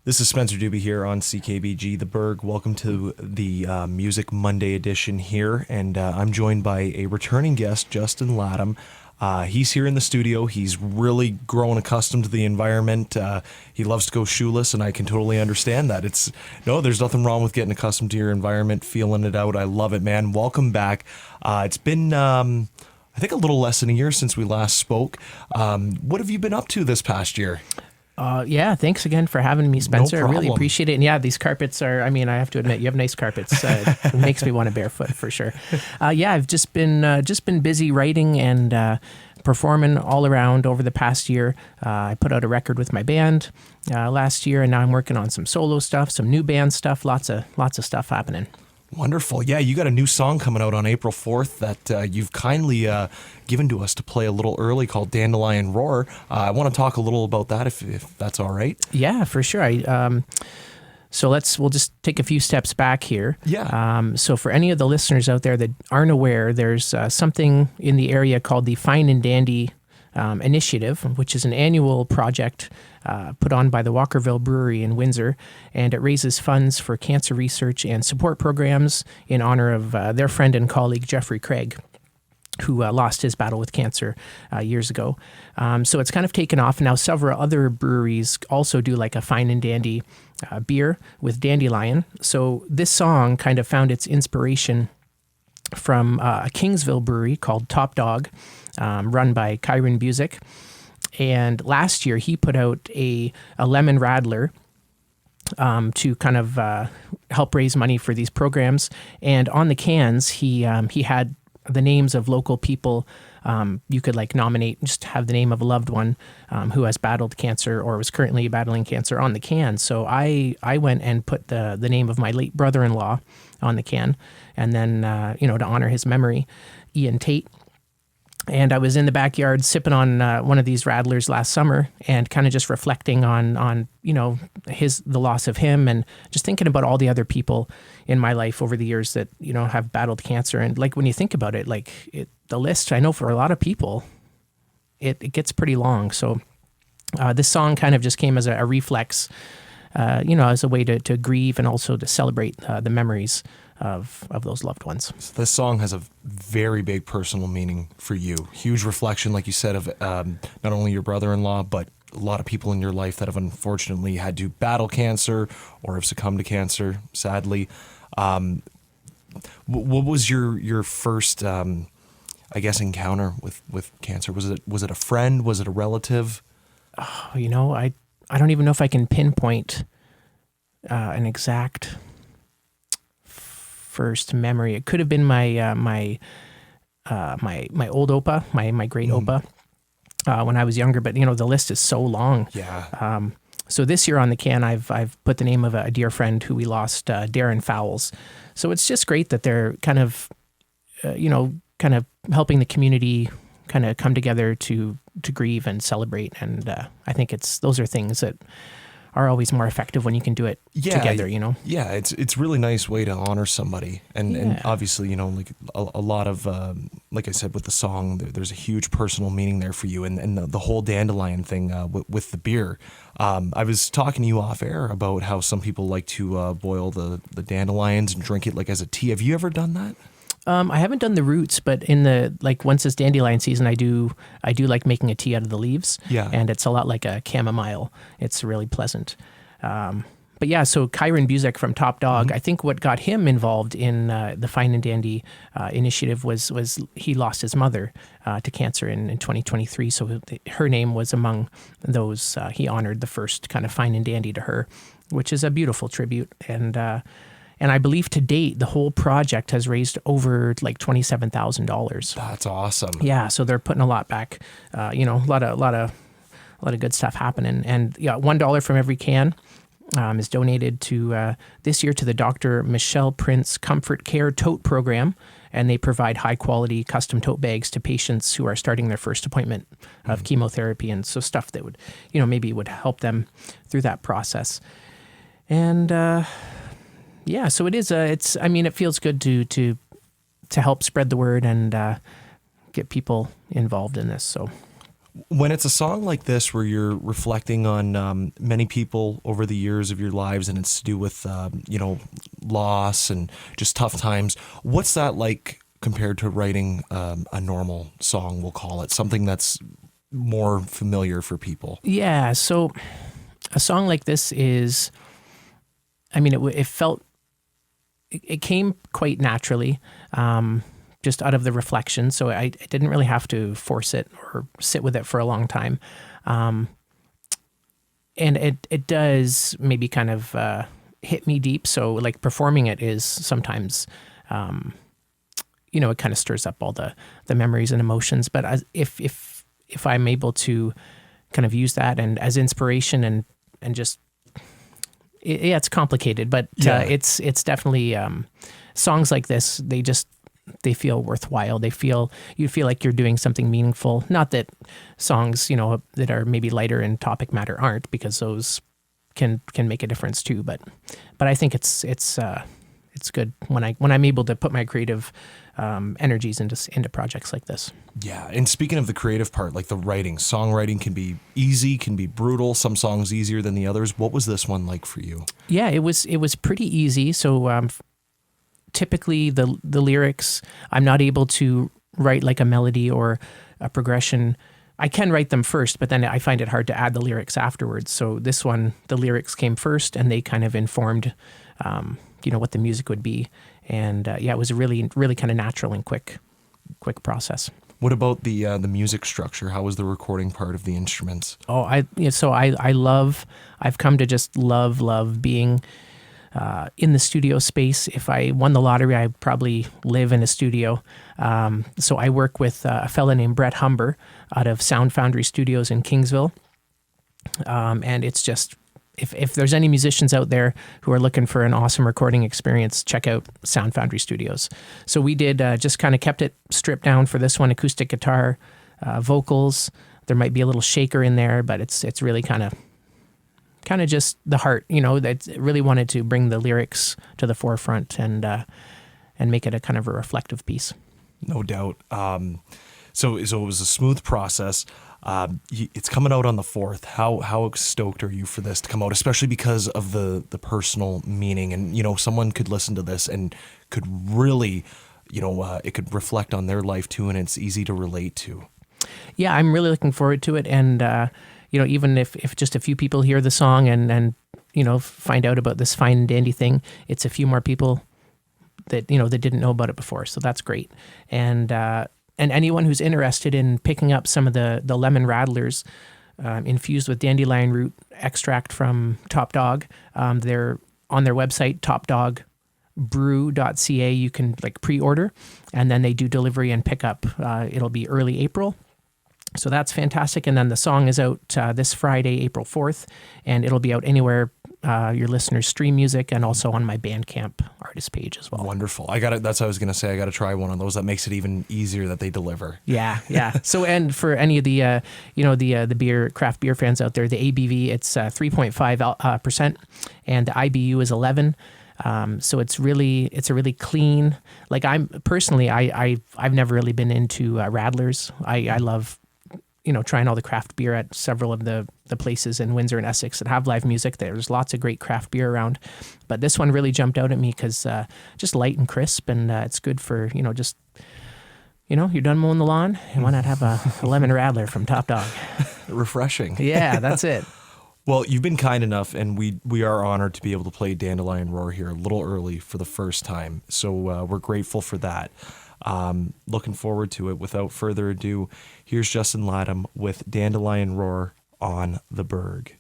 This is Spencer Duby here on CKBG The Berg. Welcome to the Music Monday edition here, and I'm joined by a returning guest, Justin Latem. He's here in the studio. He's really grown accustomed to the environment. He loves to go shoeless, and I can totally understand that. There's nothing wrong with getting accustomed to your environment, feeling it out. I love it, man. Welcome back. It's been, I think, a little less than a year since we last spoke. What have you been up to this past year? Yeah, thanks again for having me, Spencer. No I really problem. appreciate it. And yeah, these carpets are, I have to admit, you have nice carpets. It makes me want to barefoot for sure. I've just been busy writing and performing all around over the past year. I put out a record with my band last year, and now I'm working on some solo stuff, some new band stuff, lots of stuff happening. Wonderful. Yeah, you got a new song coming out on April 4th that you've kindly given to us to play a little early called Dandelion Roar. I want to talk a little about that if that's all right. Yeah, for sure. We'll just take a few steps back here. Yeah. So for any of the listeners out there that aren't aware, there's something in the area called the Fine and Dandy Initiative, which is an annual project put on by the Walkerville Brewery in Windsor, and it raises funds for cancer research and support programs in honor of their friend and colleague Jeffrey Craig, who lost his battle with cancer years ago. So it's kind of taken off. Now several other breweries also do like a Fine and Dandy beer with dandelion. So this song kind of found its inspiration from a Kingsville brewery called Top Dog, run by Kyron Busick. And last year he put out a lemon radler to kind of help raise money for these programs. And on the cans, he had the names of local people you could like nominate, just have the name of a loved one who has battled cancer or was currently battling cancer on the can. So I went and put the name of my late brother-in-law on the can, and then to honor his memory, Ian Tate. And I was in the backyard sipping on one of these radlers last summer and kind of just reflecting on the loss of him, and just thinking about all the other people in my life over the years that, have battled cancer. And like, when you think about it, the list, I know for a lot of people, it gets pretty long. So this song kind of just came as a reflex, as a way to grieve and also to celebrate the memories of those loved ones. So this song has a very big personal meaning for you. Huge reflection, like you said, of not only your brother-in-law, but a lot of people in your life that have unfortunately had to battle cancer or have succumbed to cancer, sadly. What was your first, encounter with cancer? Was it a friend? Was it a relative? Oh, I don't even know if I can pinpoint an exact first memory. It could have been my old Opa, my great Opa, when I was younger. But the list is so long. Yeah. So this year on the can, I've put the name of a dear friend who we lost, Darren Fowles. So it's just great that they're kind of helping the community kind of come together to grieve and celebrate. And I think those are things that are always more effective when you can do it together, Yeah, it's a really nice way to honor somebody. And obviously, like a lot of, like I said, with the song, there's a huge personal meaning there for you. And the whole dandelion thing with the beer. I was talking to you off air about how some people like to boil the dandelions and drink it like as a tea. Have you ever done that? I haven't done the roots, but once it's dandelion season, I do like making a tea out of the leaves. Yeah. And it's a lot like a chamomile. It's really pleasant. But yeah, so Kyron Busick from Top Dog, I think what got him involved in the Fine and Dandy initiative was he lost his mother to cancer in 2023. So her name was among those. He honored the first kind of Fine and Dandy to her, which is a beautiful tribute. And I believe to date, the whole project has raised over like $27,000. That's awesome. Yeah, so they're putting a lot back. A lot of good stuff happening. And yeah, $1 from every can is donated to this year to the Dr. Michelle Prince Comfort Care Tote Program, and they provide high quality custom tote bags to patients who are starting their first appointment of chemotherapy, and so stuff that would maybe would help them through that process. And yeah, so it is. It feels good to help spread the word and get people involved in this. So When it's a song like this where you're reflecting on many people over the years of your lives and it's to do with, loss and just tough times, what's that like compared to writing a normal song, we'll call it, something that's more familiar for people? Yeah, so a song like this is, I mean, it came quite naturally, just out of the reflection. So I didn't really have to force it or sit with it for a long time. And it does maybe kind of hit me deep. So like performing it is sometimes, it kind of stirs up all the memories and emotions. But if I'm able to kind of use that and as inspiration and just, it's complicated, but it's definitely songs like this. They feel worthwhile. You feel like you're doing something meaningful. Not that songs, that are maybe lighter in topic matter aren't, because those can make a difference too. But I think it's good when I'm able to put my creative energies into projects like this. Yeah, and speaking of the creative part, like the writing, songwriting can be easy, can be brutal. Some songs easier than the others. What was this one like for you? Yeah, it was pretty easy. So typically the lyrics, I'm not able to write like a melody or a progression. I can write them first, but then I find it hard to add the lyrics afterwards. So this one, the lyrics came first and they kind of informed, what the music would be. And it was a really, really kind of natural and quick process. What about the music structure? How was the recording part of the instruments? Oh, I've come to just love being in the studio space. If I won the lottery, I'd probably live in a studio. So I work with a fella named Brett Humber out of Sound Foundry Studios in Kingsville. And it's just, if there's any musicians out there who are looking for an awesome recording experience, check out Sound Foundry Studios. So we did just kind of kept it stripped down for this one: acoustic guitar, vocals. There might be a little shaker in there, but it's really kind of just the heart, that really wanted to bring the lyrics to the forefront and make it a kind of a reflective piece. No doubt. So it was a smooth process. It's coming out on the 4th. How stoked are you for this to come out, especially because of the personal meaning? And, someone could listen to this and could really, it could reflect on their life too, and it's easy to relate to. Yeah, I'm really looking forward to it. And, even if just a few people hear the song and find out about this fine and dandy thing, it's a few more people that, that didn't know about it before. So that's great. And anyone who's interested in picking up some of the lemon rattlers infused with dandelion root extract from Top Dog, they're on their website, topdogbrew.ca. You can pre-order, and then they do delivery and pickup. It'll be early April. So that's fantastic. And then the song is out this Friday, April 4th, and it'll be out anywhere your listeners stream music, and also on my Bandcamp artist page as well. Wonderful. That's what I was going to say. I got to try one of those. That makes it even easier that they deliver. Yeah. So, and for any of the, the craft beer fans out there, the ABV, it's 3.5%, and the IBU is 11. So it's a really clean, I've never really been into rattlers. I love, trying all the craft beer at several of the places in Windsor and Essex that have live music. There's lots of great craft beer around, but this one really jumped out at me because just light and crisp, and it's good for, you're done mowing the lawn, and why not have a lemon rattler from Top Dog? Refreshing. Yeah, that's it. Well, you've been kind enough, and we are honored to be able to play Dandelion Roar here a little early for the first time. So we're grateful for that. Looking forward to it. Without further ado, here's Justin Latem with Dandelion Roar on the Berg.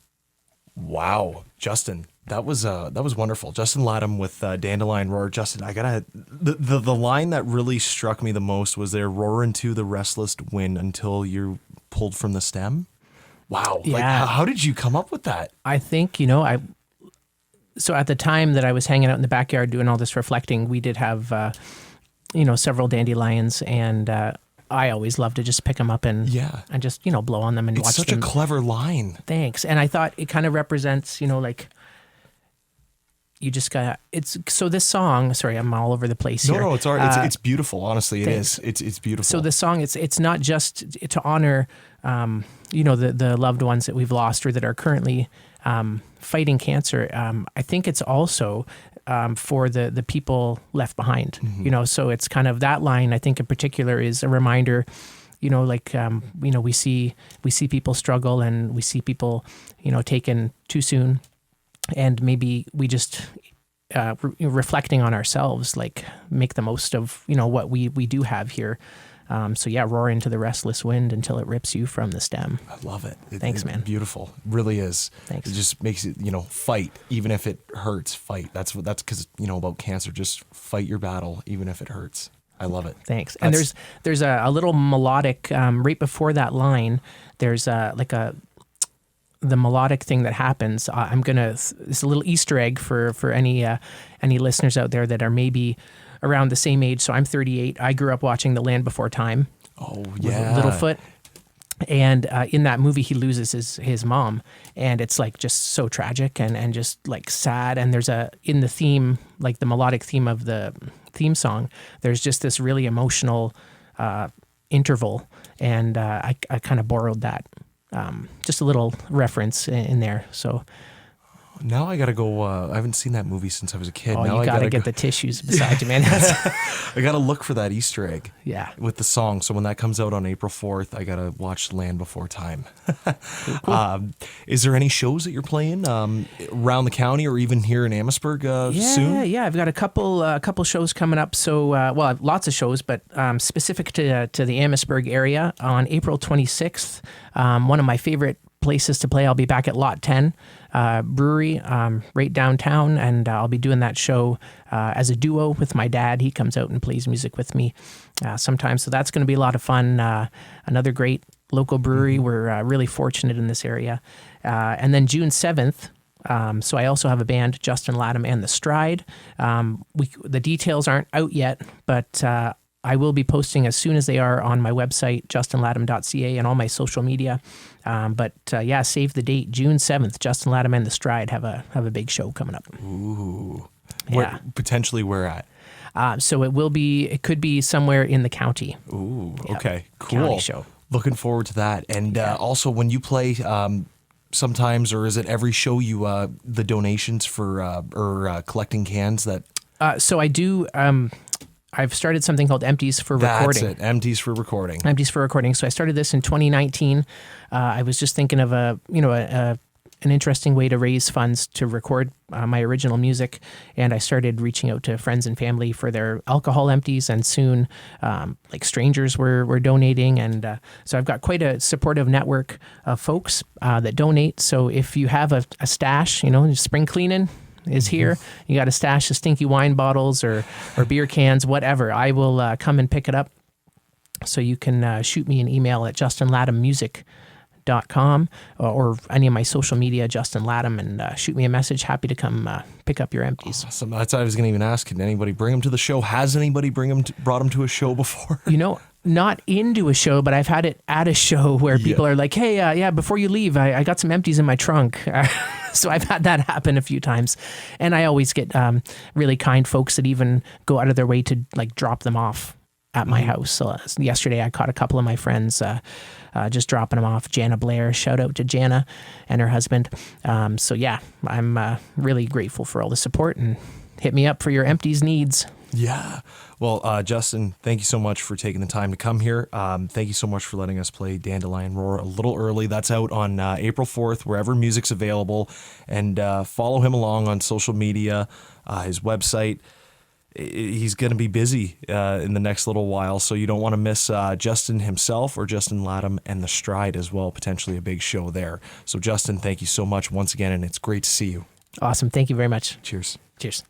Wow, Justin, that was wonderful. Justin Latem with Dandelion Roar. Justin, the line that really struck me the most was there, roar into the restless wind until you're pulled from the stem. Wow. Yeah. How did you come up with that? I think, so at the time that I was hanging out in the backyard doing all this reflecting, we did have, several dandelions, and I always love to just pick them up and just, blow on them and watch them. It's such a clever line. Thanks. And I thought it kind of represents, you just gotta, so this song, sorry, I'm all over the place here. No, it's all right. It's beautiful. Honestly, thanks. it is. It's beautiful. So the song, it's not just to honor, the loved ones that we've lost or that are currently fighting cancer. I think it's also for the people left behind. So it's kind of that line. I think in particular is a reminder. We see people struggle and we see people, taken too soon, and maybe we just reflecting on ourselves, like make the most of what we do have here. Roar into the restless wind until it rips you from the stem. I love it. Thanks, man. Beautiful. It really is. Thanks. It just makes it, fight, even if it hurts, fight. That's because, about cancer, just fight your battle, even if it hurts. I love it. Thanks. And there's a little melodic, right before that line, there's the melodic thing that happens. It's a little Easter egg for any listeners out there that are maybe around the same age. So I'm 38. I grew up watching The Land Before Time. Oh, yeah. With Littlefoot. And in that movie, he loses his mom, and it's like just so tragic and just like sad. And there's in the theme, like the melodic theme of the theme song, there's just this really emotional interval, and I kind of borrowed that, just a little reference in there. So now I gotta go. I haven't seen that movie since I was a kid. Oh, now you gotta get the tissues beside you, man. I gotta look for that Easter egg. Yeah. With the song. So when that comes out on April 4th, I gotta watch Land Before Time. Cool. Is there any shows that you're playing around the county or even here in Amherstburg soon? Yeah. I've got a couple shows coming up. So, lots of shows, but specific to the Amherstburg area on April 26th. One of my favorite places to play. I'll be back at Lot 10 Brewery right downtown, and I'll be doing that show as a duo with my dad. He comes out and plays music with me sometimes, so that's going to be a lot of fun. Another great local brewery. We're really fortunate in this area. And then June 7th, so I also have a band, Justin Latem and The Stride. The details aren't out yet, but I will be posting as soon as they are on my website, justinlatem.ca, and all my social media. Save the date, June 7th. Justin Latem and The Stride have a big show coming up. Ooh. Yeah. Potentially where at? So it could be somewhere in the county. Ooh, Yep. okay, cool. County show. Looking forward to that. And also when you play sometimes, or is it every show you the donations for collecting cans that... So I do... I've started something called Empties for Recording. That's it, Empties for Recording. Empties for Recording. So I started this in 2019. I was just thinking of an interesting way to raise funds to record my original music, and I started reaching out to friends and family for their alcohol empties, and soon like strangers were donating, and so I've got quite a supportive network of folks that donate. So if you have a stash, spring cleaning is here. You got a stash of stinky wine bottles or beer cans, whatever. I will come and pick it up. So you can shoot me an email at justinlatemmusic.com or any of my social media, Justin Latem, and shoot me a message. Happy to come pick up your empties. Awesome. That's what I was going to even ask. Can anybody bring them to the show? Has anybody brought them to a show before? Not into a show, but I've had it at a show where people are like, hey, before you leave, I got some empties in my trunk. So I've had that happen a few times. And I always get really kind folks that even go out of their way to like drop them off at my house. So yesterday I caught a couple of my friends just dropping them off. Jana Blair, shout out to Jana and her husband. I'm really grateful for all the support, and hit me up for your empties needs. Yeah. Well, Justin, thank you so much for taking the time to come here. Thank you so much for letting us play Dandelion Roar a little early. That's out on April 4th, wherever music's available. And follow him along on social media, his website. He's going to be busy in the next little while, so you don't want to miss Justin himself or Justin Latem and The Stride as well, potentially a big show there. So, Justin, thank you so much once again, and it's great to see you. Awesome. Thank you very much. Cheers. Cheers.